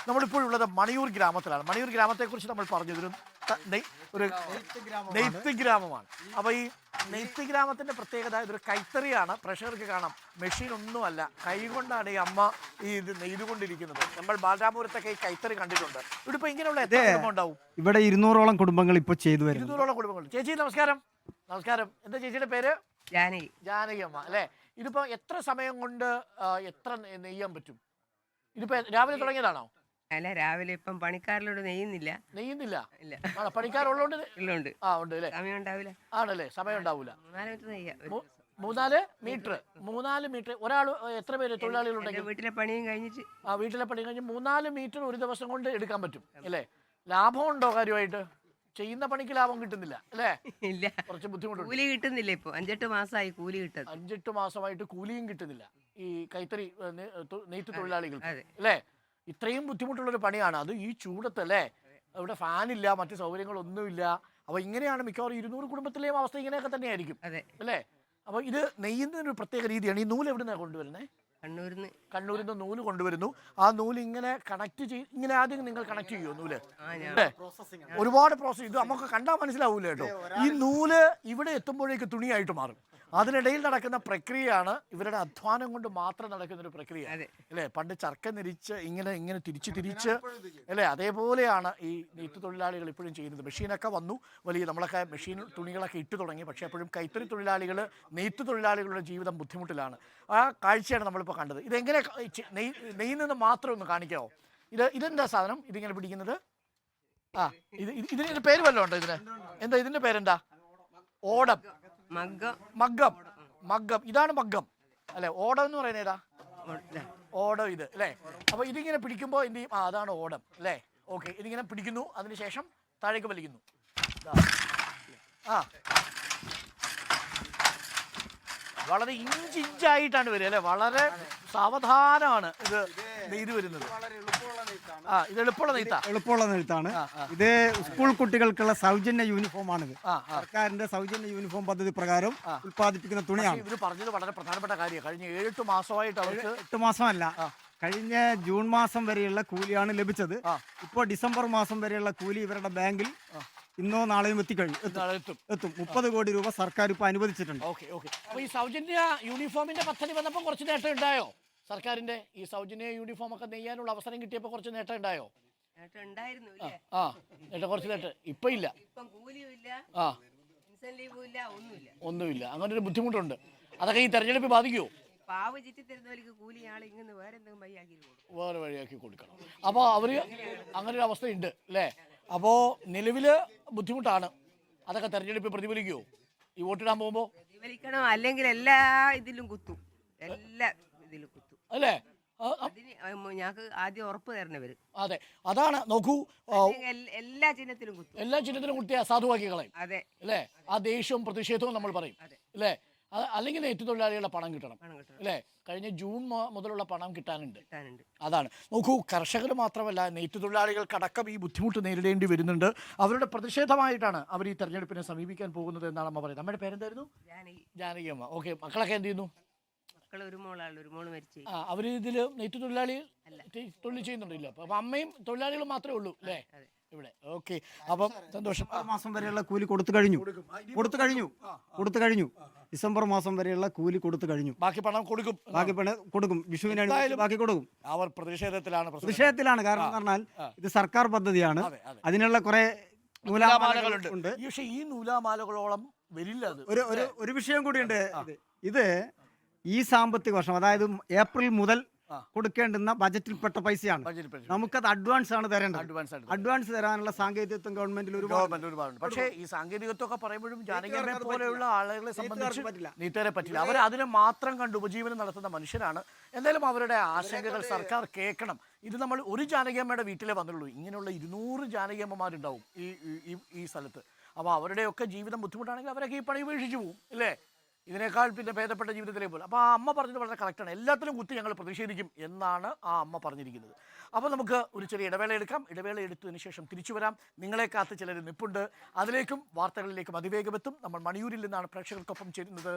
നമ്മളിപ്പോഴുള്ളത് മണിയൂർ ഗ്രാമത്തിലാണ്. മണിയൂർ ഗ്രാമത്തെക്കുറിച്ച് നമ്മൾ പറഞ്ഞു, ഇതൊരു നെയ്ത്ത് ഗ്രാമമാണ്. അപ്പോൾ ഈ നെയ്ത്ത് ഗ്രാമത്തിൻ്റെ പ്രത്യേകത ഇതൊരു കൈത്തറിയാണ്. പ്രഷർക്ക് കാണാം, മെഷീൻ ഒന്നുമല്ല, കൈകൊണ്ടാണ് ഈ അമ്മ ഇത് നെയ്തുകൊണ്ടിരിക്കുന്നത്. നമ്മൾ ബാലരാമപുരത്തൊക്കെ ഈ കൈത്തറി കണ്ടിട്ടുണ്ട്. ഇവിടെ ഇപ്പോൾ ഇങ്ങനെയുള്ള എത്ര കുടുംബം ഉണ്ടാവും? ഇവിടെ 200ഓളം കുടുംബങ്ങൾ ഇപ്പോൾ ചെയ്തു വരും. 200ഓളം കുടുംബങ്ങൾ. ചേച്ചി നമസ്കാരം. നമസ്കാരം. എന്താ ചേച്ചിയുടെ പേര്? ജാനകി. ജാനകി അമ്മ അല്ലേ? ഇതിപ്പോൾ എത്ര സമയം കൊണ്ട് എത്ര നെയ്യാൻ പറ്റും? ഇതിപ്പോൾ രാവിലെ തുടങ്ങിയതാണോ? അല്ല, രാവിലെ ഇപ്പം പണിക്കാരിലോട് നെയ്യുന്നില്ല. നെയ്യുന്നില്ല? ഇല്ല. പണിക്കാരുള്ളതുകൊണ്ട് ഉണ്ട്. ഉണ്ട് അല്ലേ? സമയം ഉണ്ടാവില്ല. ആണല്ലേ, സമയം ഉണ്ടാവില്ല. 4 മീറ്റർ നെയ്യാം. 4 മീറ്റർ. ഒരാൾ എത്ര പേര് തൊഴിലാളികളുണ്ടെങ്കിൽ? വീട്ടിലെ പണിയും കഴിഞ്ഞിട്ട് വീട്ടിലെ പണി കഴിഞ്ഞ് 4 മീറ്റർ ഒരു ദിവസം കൊണ്ട് എടുക്കാൻ പറ്റും അല്ലേ? ലാഭം ഉണ്ടോ? കാര്യമായിട്ട് ചെയ്യുന്ന പണിക്ക് ലാഭം കിട്ടുന്നില്ല അല്ലേ? ഇല്ല, കുറച്ച് ബുദ്ധിമുട്ടുണ്ട്. കൂലി കിട്ടുന്നില്ല. ഇപ്പൊ 5-8 മാസമായി കൂലി കിട്ടുന്നത്. 5-8 മാസമായിട്ട് കൂലിയും കിട്ടുന്നില്ല ഈ കൈത്തറി നെയ്ത്ത് തൊഴിലാളികൾക്ക് അല്ലേ? ഇത്രയും ബുദ്ധിമുട്ടുള്ളൊരു പണിയാണ്, അത് ഈ ചൂടത്ത് അല്ലേ? ഇവിടെ ഫാനില്ല, മറ്റു സൗകര്യങ്ങളൊന്നുമില്ല. അപ്പോൾ ഇങ്ങനെയാണ് മിക്കവാറും 200 കുടുംബത്തിലെയും അവസ്ഥ ഇങ്ങനെയൊക്കെ തന്നെയായിരിക്കും അല്ലേ? അപ്പോൾ ഇത് നെയ്യുന്നൊരു പ്രത്യേക രീതിയാണ്. ഈ നൂല് എവിടെ നിന്നാണ് കൊണ്ടുവരുന്നത്? കണ്ണൂരിൽ നിന്ന് നൂല് കൊണ്ടുവരുന്നു. ആ നൂല് ഇങ്ങനെ കണക്ട് ഇങ്ങനെ ആദ്യം നിങ്ങൾ കണക്ട് ചെയ്യുമോ നൂല്? ഒരുപാട് പ്രോസസ്. ഇത് നമുക്ക് കണ്ടാൽ മനസ്സിലാവൂല കേട്ടോ. ഈ നൂല് ഇവിടെ എത്തുമ്പോഴേക്ക് തുണിയായിട്ട് മാറും. അതിനിടയിൽ നടക്കുന്ന പ്രക്രിയയാണ് ഇവരുടെ അധ്വാനം കൊണ്ട് മാത്രം നടക്കുന്ന ഒരു പ്രക്രിയ അല്ലേ? പണ്ട് ചർക്ക നിരിച്ച് ഇങ്ങനെ തിരിച്ച് അല്ലേ? അതേപോലെയാണ് ഈ നെയ്ത്ത് തൊഴിലാളികൾ ഇപ്പോഴും ചെയ്യുന്നത്. മെഷീനൊക്കെ വന്നു, വലിയ നമ്മളൊക്കെ മെഷീൻ തുണികളൊക്കെ ഇട്ട് തുടങ്ങി. പക്ഷേ എപ്പോഴും കൈത്തറി തൊഴിലാളികൾ, നെയ്ത്ത് തൊഴിലാളികളുടെ ജീവിതം ബുദ്ധിമുട്ടിലാണ്. ആ കാഴ്ചയാണ് നമ്മളിപ്പോൾ കണ്ടത്. ഇതെങ്ങനെ നെയ്യുന്നത് മാത്രം ഒന്ന് കാണിക്കാമോ? ഇതെന്താ സാധനം ഇതിങ്ങനെ പിടിക്കുന്നത്? ഇതിന് പേര് വല്ലതും ഉണ്ടോ ഇതിന്? എന്താ ഇതിൻ്റെ പേരെന്താ? ഓടം. മഗ്ഗം. ഇതാണ് മഗ്ഗം അല്ലെ? ഓടം എന്ന് പറയുന്നത് ഏതാ? ഓടം ഇത് അല്ലേ? അപ്പൊ ഇതിങ്ങനെ പിടിക്കുമ്പോൾ എന്ത് ചെയ്യും? അതാണ് ഓടം അല്ലേ? ഓക്കെ. ഇതിങ്ങനെ പിടിക്കുന്നു, അതിനുശേഷം താഴേക്ക് വലിക്കുന്നു. വളരെ ഇഞ്ചായിട്ടാണ് വരിക അല്ലെ? വളരെ സാവധാനമാണ് ഇത് നെയ്ത് വരുന്നത്. ഇത് എളുപ്പമുള്ള നെയ്ത്താണ്. ഇത് സ്കൂൾ കുട്ടികൾക്കുള്ള സൗജന്യ യൂണിഫോമാണിത്. സർക്കാരിന്റെ സൗജന്യ യൂണിഫോം പദ്ധതി പ്രകാരം ഉത്പാദിപ്പിക്കുന്ന തുണിയാണ്. ഇവർ പറഞ്ഞത് വളരെ പ്രധാനപ്പെട്ട കാര്യമാണ്. കഴിഞ്ഞ 7 മാസമായിട്ട് അവർക്ക് 8 മാസമല്ല, കഴിഞ്ഞ ജൂൺ മാസം വരെയുള്ള കൂലിയാണ് ലഭിച്ചത്. ഇപ്പോൾ ഡിസംബർ മാസം വരെയുള്ള കൂലി ഇവരുടെ ബാങ്കിൽ ഇന്നോ നാളെയും എത്തും. 30 കോടി രൂപ സർക്കാർ ഇപ്പോൾ അനുവദിച്ചിട്ടുണ്ട്. അപ്പോൾ ഈ സൗജന്യ യൂണിഫോമിന്റെ പദ്ധതി വന്നപ്പോൾ കുറച്ച് നേട്ടം ഉണ്ടായോ? സർക്കാരിന്റെ ഈ സൗജന്യ യൂണിഫോം ഒക്കെ നെയ്യാനുള്ള അവസരം കിട്ടിയപ്പോൾ കുറച്ച് നേട്ടം ഉണ്ടായോ? കുറച്ച് നേട്ടം. ഇപ്പൊ ഇല്ല, ഒന്നുമില്ല. അങ്ങനെ ഒരു ബുദ്ധിമുട്ടുണ്ട്. അതൊക്കെ ഈ തെരഞ്ഞെടുപ്പ് ബാധിക്കുമോ? വേറെ വഴിയാക്കി കൊടുക്കണം. അപ്പോൾ അവര് അങ്ങനെ ഒരു അവസ്ഥയുണ്ട് അല്ലേ? അപ്പോൾ നിലവില് ബുദ്ധിമുട്ടാണ്. അതൊക്കെ തെരഞ്ഞെടുപ്പിൽ പ്രതിഫലിക്കുമോ ഈ വോട്ടിടാൻ പോകുമ്പോൾ? പ്രതിഫലിക്കണം, അല്ലെങ്കിൽ എല്ലാ ഇതിലും കുത്തും, അല്ലേ? ഞങ്ങൾക്ക് ആദ്യം ഉറപ്പ് തരണവര്. അതെ, അതാണ്. നോക്കൂ, എല്ലാ ചിഹ്നത്തിലും കുട്ടിയെ അസാധുവാക്കി കളയും അല്ലേ? ആ ദേഷ്യവും പ്രതിഷേധവും നമ്മൾ പറയും അല്ലേ? അല്ലെങ്കിൽ നെയ്ത്ത് തൊഴിലാളികളുടെ പണം കിട്ടണം അല്ലേ? കഴിഞ്ഞ ജൂൺ മുതലുള്ള പണം കിട്ടാനുണ്ട്. അതാണ്. നോക്കൂ, കർഷകർ മാത്രമല്ല, നെയ്ത്ത് തൊഴിലാളികൾക്കടക്കം ഈ ബുദ്ധിമുട്ട് നേരിടേണ്ടി വരുന്നുണ്ട്. അവരുടെ പ്രതിഷേധമായിട്ടാണ് അവർ ഈ തെരഞ്ഞെടുപ്പിനെ സമീപിക്കാൻ പോകുന്നത് എന്നാണ് അമ്മ പറയുന്നത്. അമ്മയുടെ പേരെന്തായിരുന്നു? ജാനകി അമ്മ. ഓക്കെ. മക്കളൊക്കെ എന്ത് ചെയ്യുന്നു? ഒരു മോള് മരിച്ചു. അവര് ഇതിൽ നെയ്ത്ത് തൊഴിലാളി തൊഴിൽ ചെയ്യുന്നുണ്ടല്ലോ. അപ്പൊ അമ്മയും തൊഴിലാളികളും മാത്രമേ ഉള്ളൂ അല്ലേ ഇവിടെ? ഓക്കെ. അപ്പം സന്തോഷം. മാസം വരെയുള്ള കൂലി കൊടുത്തു കഴിഞ്ഞു. ഡിസംബർ മാസം വരെയുള്ള കൂലി കൊടുത്തു കഴിഞ്ഞു. ബാക്കി പണം കൊടുക്കും. വിഷുവിനാണ് ബാക്കി കൊടുക്കും. അവർ പ്രതിഷേധത്തിലാണ്. കാരണം എന്ന് പറഞ്ഞാൽ ഇത് സർക്കാർ പദ്ധതിയാണ്. അതിനുള്ള കുറെ നൂലാമാലകളുണ്ട്. പക്ഷേ ഈ നൂലാമാലകളോളം വരില്ല. ഒരു വിഷയം കൂടിയുണ്ട്. ഇത് ഈ സാമ്പത്തിക വർഷം, അതായത് ഏപ്രിൽ മുതൽ കൊടുക്കേണ്ടുന്ന ബജറ്റിൽപ്പെട്ട പൈസയാണ്. നമുക്കത് അഡ്വാൻസ് ആണ് തരേണ്ടത്. അഡ്വാൻസ് തരാനുള്ള സാങ്കേതികത്വം ഗവൺമെന്റിൽ ഒരുപാട്. പക്ഷേ ഈ സാങ്കേതികത്വം ഒക്കെ പറയുമ്പോഴും ജാനകിയെ പോലെയുള്ള ആളുകളെ സംബന്ധിച്ച് നീട്ടുകാരെ പറ്റില്ല. അവർ അതിനെ മാത്രം കണ്ട് ഉപജീവനം നടത്തുന്ന മനുഷ്യരാണ്. എന്തായാലും അവരുടെ ആശങ്കകൾ സർക്കാർ കേൾക്കണം. ഇത് നമ്മൾ ഒരു ജാനകിയമ്മയുടെ വീട്ടിലേ വന്നുള്ളൂ. ഇങ്ങനെയുള്ള 200 ജാനകിയമ്മമാരുണ്ടാവും ഈ സ്ഥലത്ത്. അപ്പോൾ അവരുടെയൊക്കെ ജീവിതം ബുദ്ധിമുട്ടാണെങ്കിൽ അവരൊക്കെ ഈ പണി ഉപേക്ഷിച്ച് പോകും അല്ലേ? ഇതിനേക്കാൾ പിന്നെ ഭേദപ്പെട്ട ജീവിതത്തിലേക്ക് പോലും. അപ്പോൾ ആ അമ്മ പറഞ്ഞത് വളരെ കറക്റ്റാണ്. എല്ലാത്തിലും കുത്തി ഞങ്ങൾ പ്രതിഷേധിക്കും എന്നാണ് ആ അമ്മ പറഞ്ഞിരിക്കുന്നത്. അപ്പോൾ നമുക്ക് ഒരു ചെറിയ ഇടവേള എടുക്കാം. ഇടവേള എടുത്തതിന് ശേഷം തിരിച്ചു വരാം. നിങ്ങളെ കാത്ത് ചിലർ നിപ്പുണ്ട്. അതിലേക്കും വാർത്തകളിലേക്കും അതിവേഗമെത്തും. നമ്മൾ മണിയൂരിൽ നിന്നാണ് പ്രേക്ഷകർക്കൊപ്പം ചേരുന്നത്.